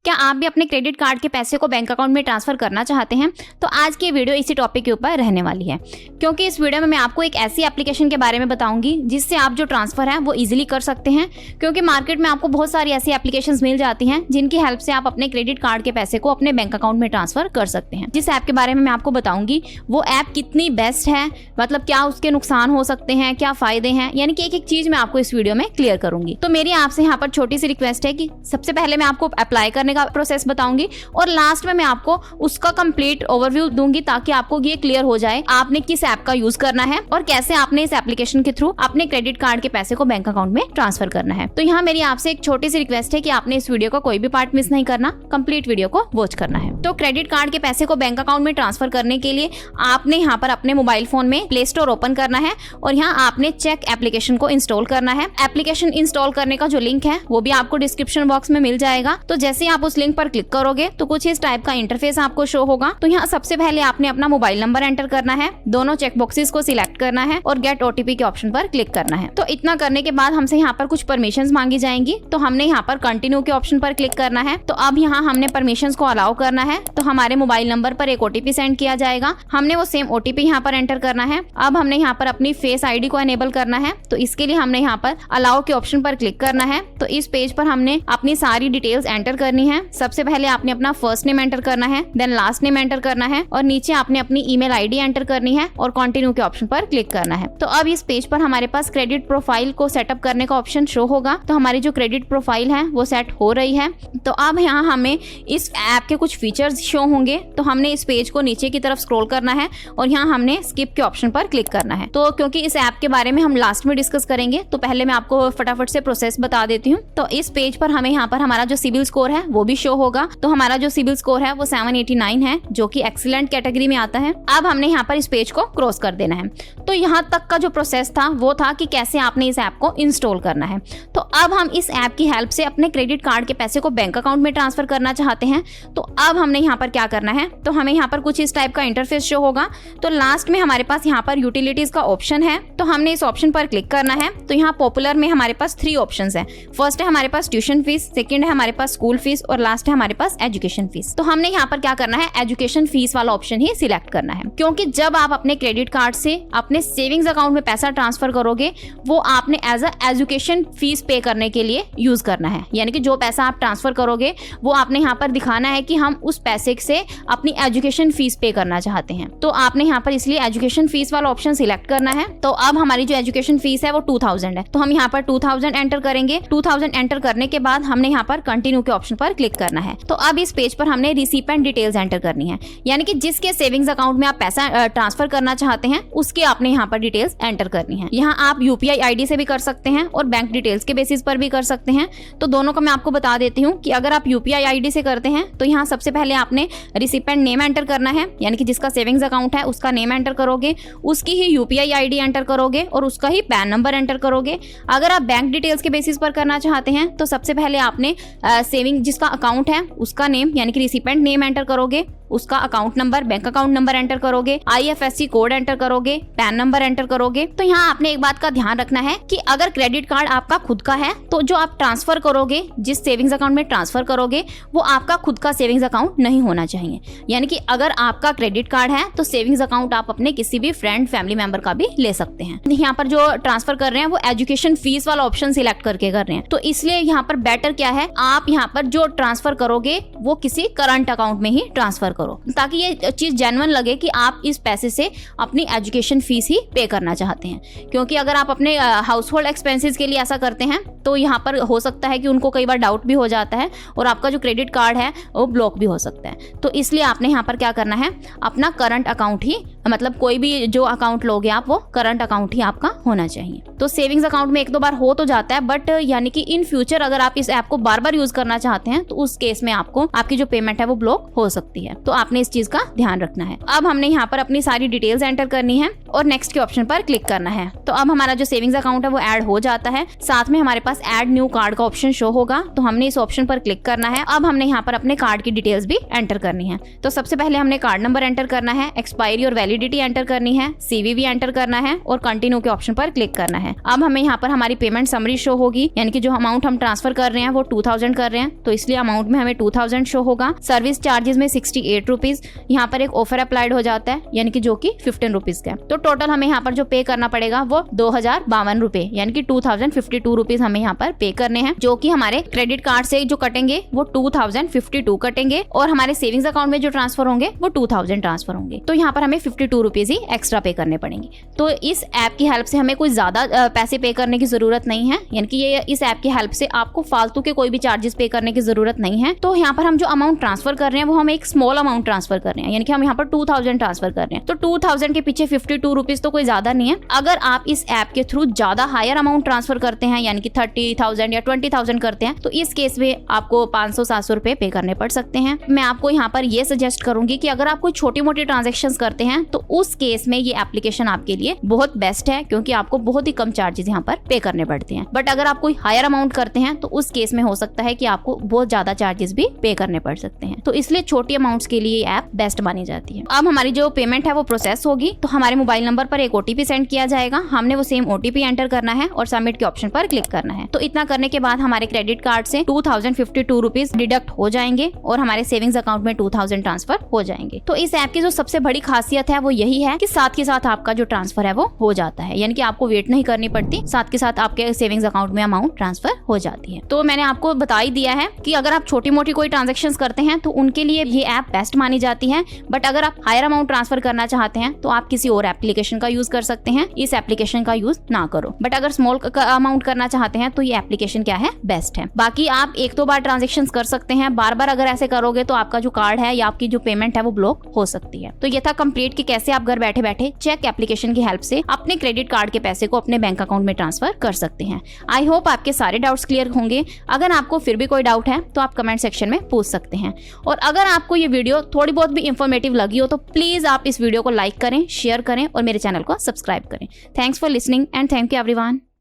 क्या आप भी अपने क्रेडिट कार्ड के पैसे को बैंक अकाउंट में ट्रांसफर करना चाहते हैं? तो आज की वीडियो इसी टॉपिक के ऊपर रहने वाली है, क्योंकि इस वीडियो में मैं आपको एक ऐसी एप्लीकेशन के बारे में बताऊंगी जिससे आप जो ट्रांसफर है वो इजीली कर सकते हैं। क्योंकि मार्केट में आपको बहुत सारी ऐसी एप्लीकेशंस मिल जाती हैं जिनकी हेल्प से आप अपने क्रेडिट कार्ड के पैसे को अपने बैंक अकाउंट में ट्रांसफर कर सकते हैं। जिस ऐप के बारे में मैं आपको बताऊंगी वो ऐप कितनी बेस्ट है, मतलब क्या उसके नुकसान हो सकते हैं, क्या फायदे हैं, यानी कि एक एक चीज मैं आपको इस वीडियो में क्लियर करूंगी। तो मेरी आपसे यहाँ पर छोटी सी रिक्वेस्ट है कि सबसे पहले मैं आपको अप्लाई करने का प्रोसेस बताऊंगी और लास्ट में मैं आपको उसका कंप्लीट ओवरव्यू दूंगी ताकि आपको ये क्लियर हो जाए आपने किस ऐप का यूज करना है और कैसे आपने इस एप्लीकेशन के थ्रू अपने क्रेडिट कार्ड के पैसे को बैंक अकाउंट में ट्रांसफर करना है। तो यहाँ मेरी आपसे एक छोटी सी रिक्वेस्ट है कि आपने इस वीडियो का कोई भी पार्ट मिस नहीं करना, कंप्लीट वीडियो को वॉच करना है। तो क्रेडिट कार्ड के पैसे को बैंक अकाउंट में ट्रांसफर करने के लिए आपने यहाँ पर अपने मोबाइल फोन में प्ले स्टोर ओपन करना है और यहाँ आपने चेक एप्लीकेशन को इंस्टॉल करना है। एप्लीकेशन इंस्टॉल करने का जो लिंक है वो भी आपको डिस्क्रिप्शन बॉक्स में मिल जाएगा। तो जैसे ही आप उस लिंक पर क्लिक करोगे तो कुछ इस टाइप का इंटरफेस आपको शो होगा। तो यहाँ सबसे पहले आपने अपना मोबाइल नंबर एंटर करना है, दोनों चेक बॉक्सेस को सिलेक्ट करना है और गेट ओटीपी के ऑप्शन पर क्लिक करना है। तो इतना करने के बाद हमसे यहाँ पर कुछ परमिशंस मांगी जाएंगी। तो हमने यहाँ पर कंटिन्यू के ऑप्शन पर क्लिक करना है। तो अब यहाँ हमने परमिशंस को अलाउ करना है। तो हमारे मोबाइल नंबर पर एक ओटीपी सेंड किया जाएगा, हमने वो सेम ओटीपी यहाँ पर एंटर करना है। अब हमने यहाँ पर अपनी फेस आईडी को एनेबल करना है। तो इसके लिए हमने यहाँ पर अलाउ के ऑप्शन पर क्लिक करना है। तो इस पेज पर हमने अपनी सारी डिटेल्स एंटर करनी है। सबसे पहले आपने अपना फर्स्ट नेम एंटर करना है, देन लास्ट नेम एंटर करना है और नीचे आपने अपनी ईमेल आईडी एंटर करनी है और कंटिन्यू के ऑप्शन पर क्लिक करना है। तो अब इस पेज पर हमारे पास क्रेडिट प्रोफाइल को सेटअप करने का ऑप्शन शो होगा। तो हमारी जो क्रेडिट प्रोफाइल है वो सेट हो रही है। तो अब यहाँ हमें इस ऐप के कुछ फीचर्स शो होंगे। तो हमने इस पेज को नीचे की तरफ स्क्रॉल करना है और यहाँ हमने स्किप के ऑप्शन पर क्लिक करना है। तो क्योंकि इस ऐप के बारे में हम लास्ट में डिस्कस करेंगे तो पहले मैं आपको फटाफट से प्रोसेस बता देती हूँ। तो इस पेज पर हमें यहाँ पर हमारा जो सिविल स्कोर है वो भी शो होगा। तो हमारा जो सिविल स्कोर है वो 789 है, जो कि एक्सीलेंट कैटेगरी में आता है। अब हमने यहाँ पर इस पेज को क्रॉस कर देना है। तो यहाँ तक का जो प्रोसेस था वो था कि कैसे आपने इस ऐप को इंस्टॉल करना है। तो अब हम इस ऐप की हेल्प से अपने क्रेडिट कार्ड के पैसे को बैंक अकाउंट में ट्रांसफर करना चाहते हैं। तो अब हमने यहाँ पर क्या करना है, तो हमें यहाँ पर कुछ इस टाइप का इंटरफेस शो होगा। तो लास्ट में हमारे पास यहाँ पर यूटिलिटीज का ऑप्शन है। तो हमने इस ऑप्शन पर क्लिक करना है। तो यहाँ पॉपुलर में हमारे पास 3 ऑप्शंस हैं। फर्स्ट है हमारे पास ट्यूशन फीस, सेकंड है हमारे पास स्कूल फीस और लास्ट है हमारे पास एजुकेशन फीस। तो हमने यहाँ पर क्या करना है, एजुकेशन फीस वाला ऑप्शन ही सिलेक्ट करना है, क्योंकि जब आप अपने क्रेडिट कार्ड से अपने सेविंग्स अकाउंट में पैसा ट्रांसफर करोगे वो आपने एज अ एजुकेशन फीस पे करने के लिए यूज करना है। यानी कि जो पैसा आप ट्रांसफर करोगे वो आपने यहाँ पर दिखाना है कि हम उस पैसे से अपनी एजुकेशन फीस पे करना चाहते हैं। तो आपने यहाँ पर इसलिए एजुकेशन फीस वाला ऑप्शन सिलेक्ट करना है। तो अब हमारी जो एजुकेशन फीस है वो 2000 है। तो हम यहाँ पर 2000 एंटर करेंगे। 2000 एंटर करने के बाद हमने यहाँ पर कंटिन्यू के ऑप्शन पर क्लिक करना है। तो अब इस पेज पर हमने रिसिपेंट डिटेल्स एंटर करनी है, यानी कि जिसके सेविंग्स अकाउंट में आप पैसा ट्रांसफर करना चाहते हैं उसके आपने यहाँ पर डिटेल्स एंटर करनी है। यहाँ आप यूपीआई आईडी से भी कर सकते हैं और बैंक डिटेल्स के बेसिस पर भी कर सकते हैं। तो दोनों का मैं आपको बता देती हूँ कि अगर आप यूपीआई आईडी से करते हैं तो यहाँ सबसे पहले आपने रिसिपेंट नेम एंटर करना है, यानी कि जिसका सेविंग्स अकाउंट है उसका नेम एंटर करोगे, उसकी ही यूपीआई आईडी एंटर करोगे और उसका ही पैन नंबर एंटर करोगे। अगर आप बैंक डिटेल्स के बेसिस पर करना चाहते हैं तो सबसे पहले आपने सेविंग जिसका अकाउंट है उसका नेम यानी कि रिसिपेंट नेम एंटर करोगे, उसका account number bank account number enter करोगे, आईएफएससी कोड एंटर करोगे, पैन नंबर एंटर करोगे। तो यहाँ आपने एक बात का ध्यान रखना है कि अगर क्रेडिट कार्ड आपका खुद का है तो जो आप ट्रांसफर करोगे, जिस सेविंग्स अकाउंट में ट्रांसफर करोगे वो आपका खुद का सेविंग्स अकाउंट नहीं होना चाहिए। यानी कि अगर आपका क्रेडिट कार्ड है तो सेविंग्स अकाउंट आप अपने किसी भी फ्रेंड फैमिली मेंबर का भी ले सकते हैं। यहाँ पर जो ट्रांसफर कर रहे हैं वो एजुकेशन फीस वाला ऑप्शन सिलेक्ट करके कर रहे हैं। तो इसलिए यहाँ पर बेटर क्या है, आप यहाँ पर जो ट्रांसफर करोगे वो किसी करंट अकाउंट में ही ट्रांसफर करो, ताकि ये चीज जेन्युइन लगे कि आप इस पैसे से अपनी एजुकेशन फीस ही पे करना चाहते हैं। क्योंकि अगर आप अपने हाउस होल्ड एक्सपेंसेस के लिए ऐसा करते हैं तो यहाँ पर हो सकता है कि उनको कई बार डाउट भी हो जाता है और आपका जो क्रेडिट कार्ड है वो ब्लॉक भी हो सकता है। तो इसलिए आपने यहाँ पर क्या करना है, अपना करंट अकाउंट ही, मतलब कोई भी जो अकाउंट लोगे आप वो करंट अकाउंट ही आपका होना चाहिए। तो सेविंग्स अकाउंट में 1-2 बार हो तो जाता है, बट यानी कि इन फ्यूचर अगर आप इस ऐप को बार बार यूज करना चाहते हैं तो उस केस में आपको आपकी जो पेमेंट है वो ब्लॉक हो सकती है। तो आपने इस चीज का ध्यान रखना है। अब हमने यहाँ पर अपनी सारी डिटेल्स एंटर करनी है और नेक्स्ट के ऑप्शन पर क्लिक करना है। तो अब हमारा जो सेविंग्स अकाउंट है वो ऐड हो जाता है। साथ में हमारे पास ऐड न्यू कार्ड का ऑप्शन शो होगा। तो हमने इस ऑप्शन पर क्लिक करना है। अब हमने यहाँ पर अपने कार्ड की डिटेल्स भी एंटर करनी है। तो सबसे पहले हमने कार्ड नंबर एंटर करना है, एक्सपायरी और वैलिडिटी वैलिडिटी एंटर करनी है, CVV एंटर करना है और कंटिन्यू के ऑप्शन पर क्लिक करना है। अब हमें यहाँ पर हमारी पेमेंट समरी शो होगी, यानी कि जो अमाउंट हम ट्रांसफर कर रहे हैं वो 2000 कर रहे हैं, तो इसलिए अमाउंट में हमें 2000 शो होगा। सर्विस चार्जेस में 68 रुपीज, यहाँ पर एक ऑफर अप्लाइड हो जाता है, यानी कि जो कि 15 रुपीज का है। तो टोटल हमें यहाँ पर जो पे करना पड़ेगा वो 2052 रुपए, यानी कि 2052 रुपीज हमें यहाँ पर पे करने हैं, जो कि हमारे क्रेडिट कार्ड से जो कटेंगे वो 2052 कटेंगे और हमारे सेविंग्स अकाउंट में जो ट्रांसफर होंगे वो 2000 ट्रांसफर होंगे। तो यहाँ पर हमें 52 रुपीज ही एक्स्ट्रा पे करने पड़ेंगे। तो इस ऐप की हेल्प से हमें कोई ज्यादा पैसे पे करने की जरूरत नहीं है, यानी कि ये इस ऐप की हेल्प से आपको फालतू के कोई भी चार्जेस पे करने की जरूरत नहीं है। तो यहाँ पर हम जो अमाउंट ट्रांसफर कर रहे हैं वो हम एक स्मॉल अमाउंट ट्रांसफर कर रहे हैं, यानी कि हम यहाँ पर 2000 ट्रांसफर कर रहे हैं। तो 2000 के पीछे 52 रुपीज तो कोई ज्यादा नहीं है। अगर आप इस ऐप के थ्रू ज्यादा हायर अमाउंट ट्रांसफर करते हैं, यानी कि 30,000 या 20,000 करते हैं, तो इस केस में आपको 500-700 रुपए पे करने पड़ सकते हैं। मैं आपको यहाँ पर ये सजेस्ट करूंगी कि अगर आप कोई छोटी मोटी ट्रांजेक्शन करते हैं तो उस केस में ये एप्लीकेशन आपके लिए बहुत बेस्ट है, क्योंकि आपको बहुत ही कम चार्जेस यहाँ पर पे करने पड़ते हैं। बट अगर आप कोई हायर अमाउंट करते हैं तो उस केस में हो सकता है कि आपको बहुत ज्यादा चार्जेस भी पे करने पड़ सकते हैं। तो इसलिए छोटी अमाउंट्स के लिए ये ऐप बेस्ट मानी जाती है। अब हमारी जो पेमेंट है वो प्रोसेस होगी, तो हमारे मोबाइल नंबर पर एक OTP सेंड किया जाएगा, हमने वो सेम OTP एंटर करना है और सबमिट के ऑप्शन पर क्लिक करना है। तो इतना करने के बाद हमारे क्रेडिट कार्ड से 2052 रुपीज डिडक्ट हो जाएंगे और हमारे सेविंग्स अकाउंट में 2000 ट्रांसफर हो जाएंगे। तो इस ऐप की जो सबसे बड़ी खासियत है वो यही है कि साथ के साथ आपका जो ट्रांसफर है वो हो जाता है, यानी कि आपको वेट नहीं करनी पड़ती, साथ के साथ आपके सेविंग्स अकाउंट में अमाउंट ट्रांसफर हो जाती है। तो मैंने आपको बता ही दिया है कि अगर आप छोटी मोटी कोई ट्रांजेक्शन करते हैं तो उनके लिए ये ऐप बेस्ट मानी जाती है। बट अगर आप हायर अमाउंट ट्रांसफर करना चाहते हैं तो आप किसी और एप्लीकेशन का यूज कर सकते हैं, इस एप्लीकेशन का यूज ना करो। बट अगर स्मॉल अमाउंट करना चाहते हैं तो ये एप्लीकेशन क्या है, बेस्ट है। बाकी आप 1-2 बार ट्रांजेक्शन कर सकते हैं, बार बार अगर ऐसे करोगे तो आपका जो कार्ड है या आपकी जो पेमेंट है वो ब्लॉक हो सकती है। तो ये था कंप्लीट कि कैसे आप घर बैठे बैठे चेक एप्लीकेशन की हेल्प से अपने क्रेडिट कार्ड के पैसे को अपने बैंक अकाउंट में ट्रांसफर कर सकते हैं। आई होप आपके सारे डाउट्स क्लियर होंगे। अगर आपको फिर भी कोई डाउट है तो आप कमेंट सेक्शन में पूछ सकते हैं। और अगर आपको ये वीडियो थोड़ी बहुत भी इंफॉर्मेटिव लगी हो तो प्लीज आप इस वीडियो को लाइक करें, शेयर करें और मेरे चैनल को सब्सक्राइब करें। Thanks for listening and thank you everyone.